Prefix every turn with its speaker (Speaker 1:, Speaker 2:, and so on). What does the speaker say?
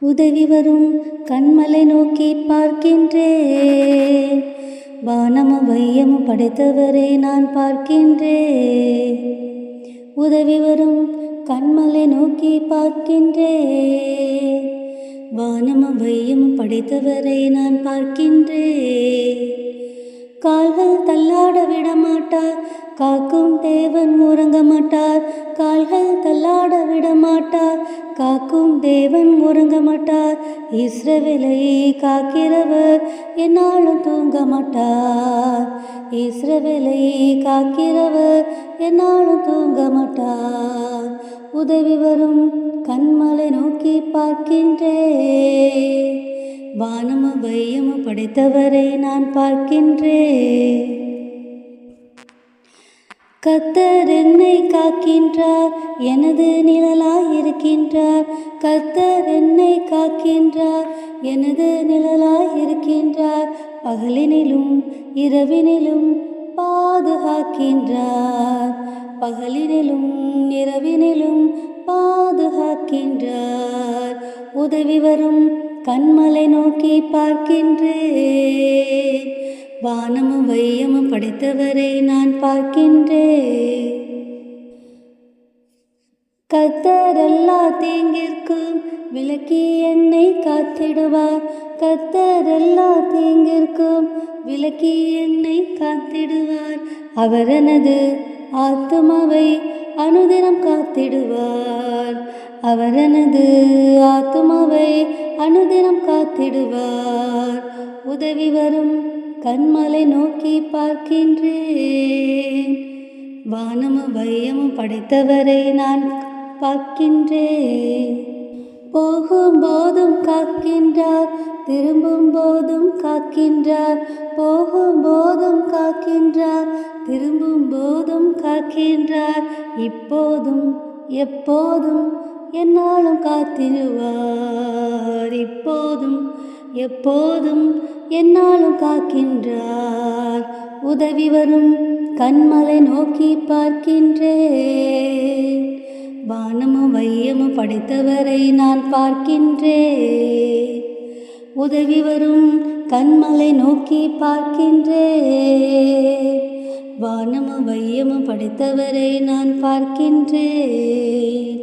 Speaker 1: உதவி வரும் கண்மலை நோக்கி பார்க்கின்றேன். வானமும் வையமும் படைத்தவரை நான் பார்க்கின்றேன். உதவி வரும் கண்மலை நோக்கி பார்க்கின்றேன். வானமும் வையமும் படைத்தவரை நான் பார்க்கின்றேன். கால்கள் தள்ளாட விடமாட்டார், காக்கும் தேவன் உறங்க மாட்டார். கால்கள் தள்ளாட விடமாட்டார், காக்கும் தேவன் உறங்க மாட்டார். இஸ்ரவேலை காக்கிறவர் என்னாலும் தூங்க மாட்டார். இஸ்ரவேலை காக்கிறவர் என்னாலும் தூங்க மாட்டார். உதவி வரும் கண்மலை நோக்கி பார்க்கின்றேன். வானமும் வையமும் படைத்தவரை நான் பார்க்கின்றேன். கர்த்தர் என்னை காக்கின்றார், எனது நிழலாயிருக்கின்றார். கர்த்தர் என்னை காக்கின்றார், எனது நிழலாயிருக்கின்றார். பகலினிலும் இரவினிலும் பாதுகாக்கின்றார். பகலினிலும் இரவினிலும் பாதுகாக்கின்றார். உதவி வரும் கண்மலை நோக்கி பார்க்கின்றேன். வானமும் வையமும் படைத்தவரை நான் பார்க்கின்றேன். கர்த்தர் எல்லா தீங்கிற்கும் விலக்கி என்னை காத்திடுவார். கர்த்தர் எல்லா தீங்கிற்கும் விலக்கி என்னை காத்திடுவார். அவர் எனது ஆத்துமாவை அனுதினம் காத்திடுவார். அவர் எனது ஆத்துமாவை அனுதினம் காத்திடுவார். உதவி வரும் கண்மலை நோக்கி பார்க்கின்றேன். வானமும் வையமும் படைத்தவரை நான் பார்க்கின்றேன். போகும்போதும் காக்கின்றார், திரும்பும் போதும் காக்கின்றார். போகும்போதும் காக்கின்றார், திரும்பும் போதும் காக்கின்றார். இப்போதும் எப்போதும் என்னாலும் காத்திடுவார். இப்போதும் எப்போதும் என்னாலும் காக்கின்றார். உதவி வரும் கண்மலை நோக்கி பார்க்கின்றேன். வானமும் வையமும் படைத்தவரை நான் பார்க்கின்றேன். உதவி வரும் கண்மலை நோக்கி பார்க்கின்றேன். வானமும் வையமும் படைத்தவரை நான் பார்க்கின்றேன்.